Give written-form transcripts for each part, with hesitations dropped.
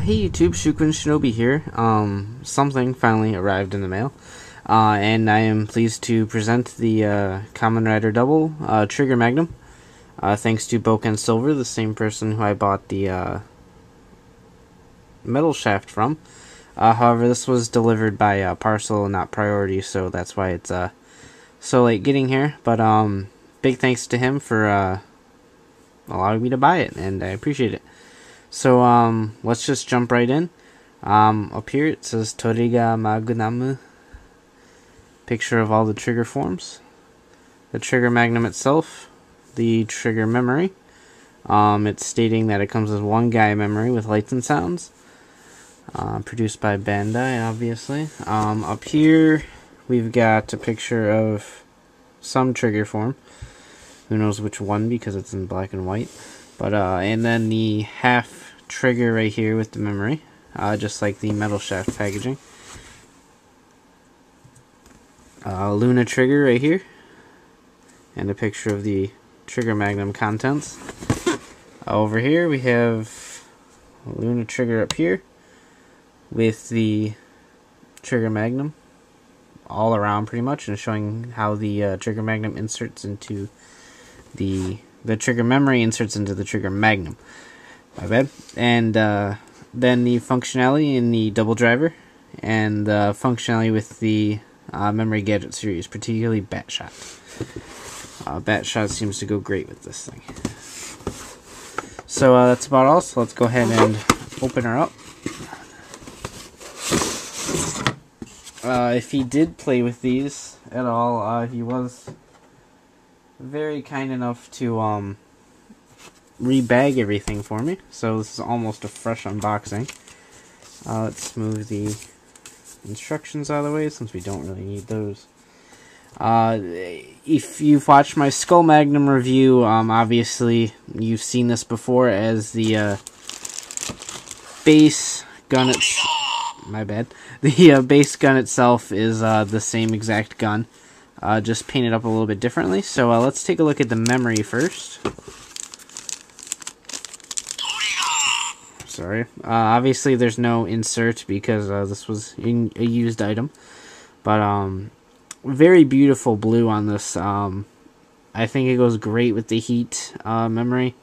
Hey YouTube, Bouken Shinobi here. Something finally arrived in the mail, and I am pleased to present the Kamen Rider Double Trigger Magnum. Thanks to Bouken Silver, the same person who I bought the metal shaft from. However, this was delivered by parcel, not priority, so that's why it's so late getting here. But big thanks to him for allowing me to buy it, and I appreciate it. So let's just jump right in. Up here it says Trigger Magnum. Picture of all the trigger forms. The Trigger Magnum itself. The trigger memory. It's stating that it comes with one guy memory with lights and sounds. Produced by Bandai, obviously. Up here we've got a picture of some trigger form. Who knows which one because it's in black and white. But and then the half trigger right here with the memory, just like the metal shaft packaging. Luna trigger right here, and a picture of the Trigger Magnum contents. Over here we have Luna trigger up here with the Trigger Magnum all around pretty much, and showing how the Trigger Magnum inserts into the trigger memory inserts into the Trigger Magnum. My bad. And then the functionality in the double driver, and the functionality with the memory gadget series, particularly Batshot. Batshot seems to go great with this thing. So that's about all. So let's go ahead and open her up. If he did play with these at all, he was very kind enough to rebag everything for me, so this is almost a fresh unboxing. Let's move the instructions out of the way since we don't really need those. If you've watched my Skull Magnum review, obviously you've seen this before as the base gun. My bad. The base gun itself is the same exact gun. Just painted up a little bit differently. So let's take a look at the memory first. Sorry. Obviously there's no insert because this was a used item. But very beautiful blue on this. I think it goes great with the heat memory.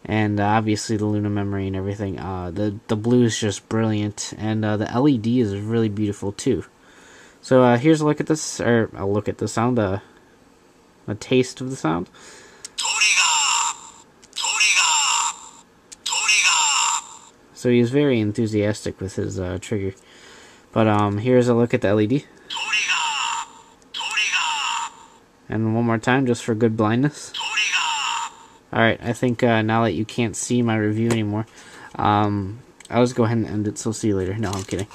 And obviously the Luna memory and everything. The blue is just brilliant. And the LED is really beautiful too. So here's a look at this, or a look at the sound, a taste of the sound. So he's very enthusiastic with his trigger. But here's a look at the LED. And one more time, just for good blindness. Alright, I think now that you can't see my review anymore, I'll just go ahead and end it, so see you later. No, I'm kidding.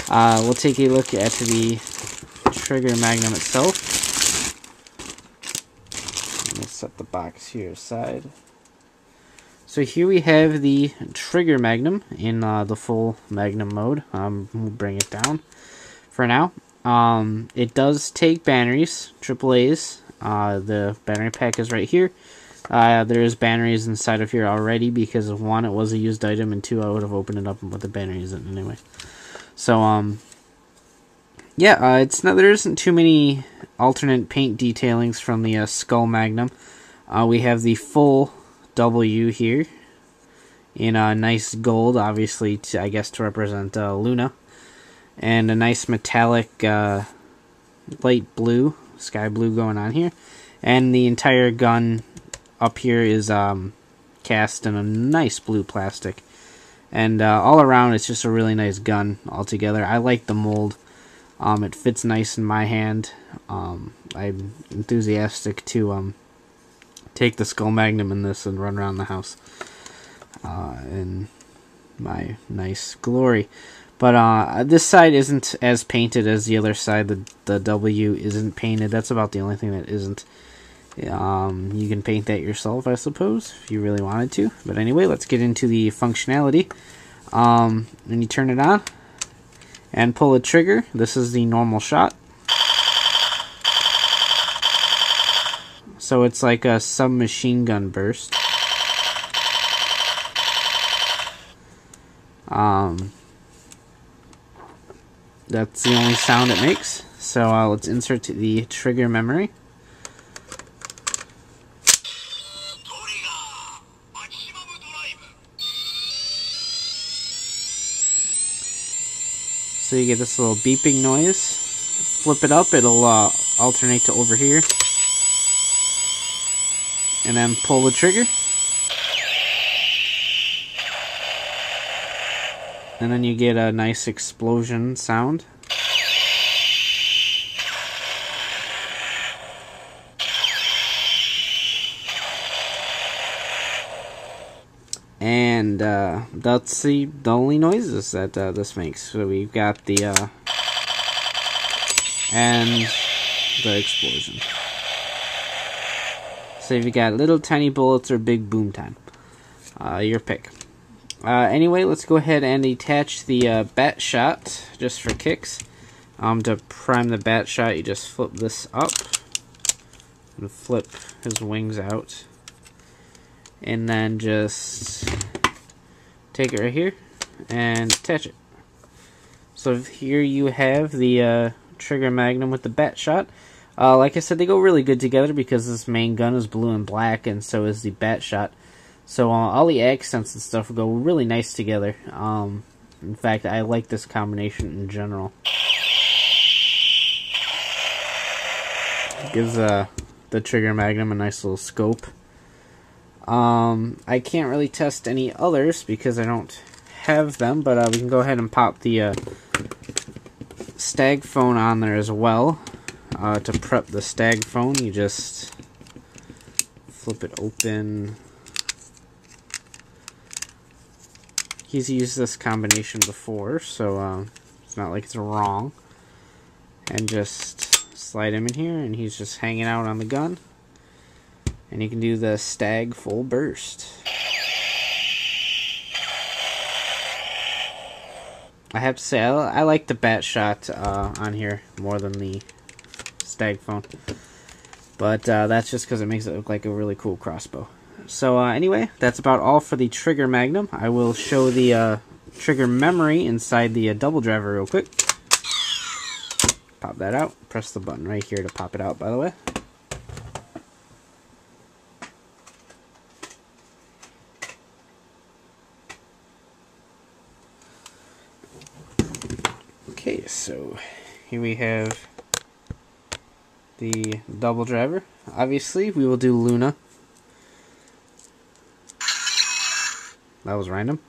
We'll take a look at the Trigger Magnum itself. Let's set the box here aside. So here we have the Trigger Magnum in the full Magnum mode. We'll bring it down for now. It does take batteries, AAA's. The battery pack is right here. There is batteries inside of here already because of one, it was a used item, and two, I would have opened it up and put the batteries in anyway. So, yeah, there isn't too many alternate paint detailings from the Skull Magnum. We have the full W here in a nice gold, obviously, I guess to represent Luna. And a nice metallic light blue, sky blue going on here. And the entire gun up here is cast in a nice blue plastic. And all around, it's just a really nice gun altogether. I like the mold. It fits nice in my hand. I'm enthusiastic to take the Skull Magnum in this and run around the house in my nice glory. But this side isn't as painted as the other side. The W isn't painted. That's about the only thing that isn't. You can paint that yourself, I suppose, if you really wanted to. But anyway, let's get into the functionality. When you turn it on and pull the trigger, this is the normal shot. So it's like a submachine gun burst. That's the only sound it makes. So let's insert the trigger memory. So you get this little beeping noise. Flip it up, it'll alternate to over here. And then pull the trigger. And then you get a nice explosion sound. And that's the only noises that this makes. So we've got the and the explosion. So if you got little tiny bullets or big boom time, your pick. Anyway, let's go ahead and attach the bat shot just for kicks. To prime the bat shot, you just flip this up and flip his wings out. And then just take it right here and attach it. So here you have the Trigger Magnum with the bat shot. Like I said, they go really good together because this main gun is blue and black, and so is the bat shot. So all the accents and stuff go really nice together. In fact, I like this combination in general. It gives the Trigger Magnum a nice little scope. I can't really test any others because I don't have them, but we can go ahead and pop the stag phone on there as well. To prep the stag phone, you just flip it open. He's used this combination before, so it's not like it's wrong. And just slide him in here, and he's just hanging out on the gun. And you can do the stag full burst. I have to say, I like the bat shot on here more than the stag phone. But that's just because it makes it look like a really cool crossbow. So anyway, that's about all for the Trigger Magnum. I will show the trigger memory inside the double driver real quick. Pop that out. Press the button right here to pop it out, by the way. Okay, so here we have the double driver. Obviously, we will do Luna. That was random.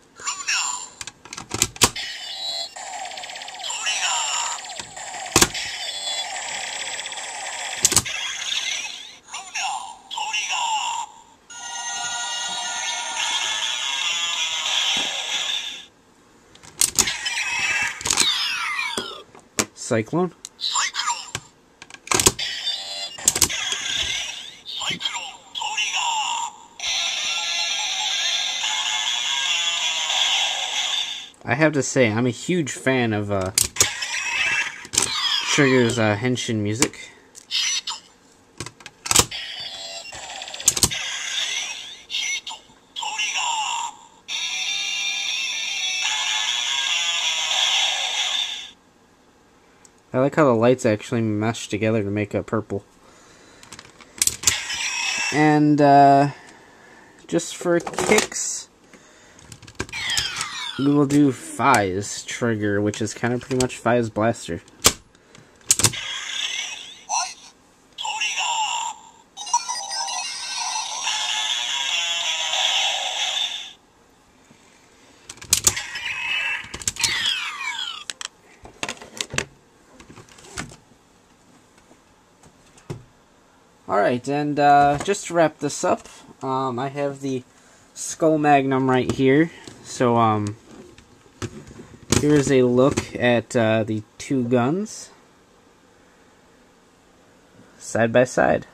Cyclone. I have to say, I'm a huge fan of Trigger's henshin music. I like how the lights actually mesh together to make a purple. And just for kicks, we will do Fi's trigger, which is kind of pretty much Fi's blaster. Alright, and just to wrap this up, I have the Skull Magnum right here. So, here's a look at the two guns side by side.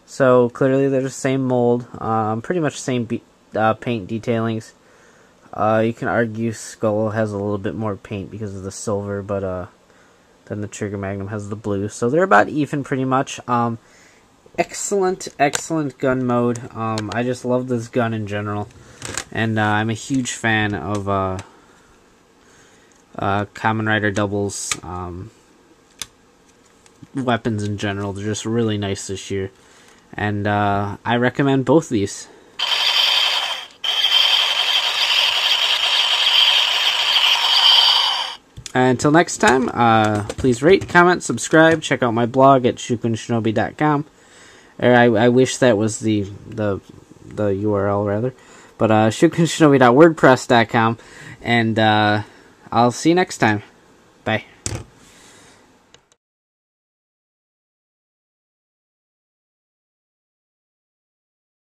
So, clearly they're the same mold, pretty much same paint detailings. You can argue Skull has a little bit more paint because of the silver, but then the Trigger Magnum has the blue. So they're about even pretty much. Excellent gun mode. I just love this gun in general. And I'm a huge fan of Kamen Rider doubles, weapons in general. They're just really nice this year. And I recommend both of these. Until next time, please rate, comment, subscribe, check out my blog at shukunshinobi.com. I wish that was the URL, rather. But shukunshinobi.wordpress.com. And I'll see you next time. Bye.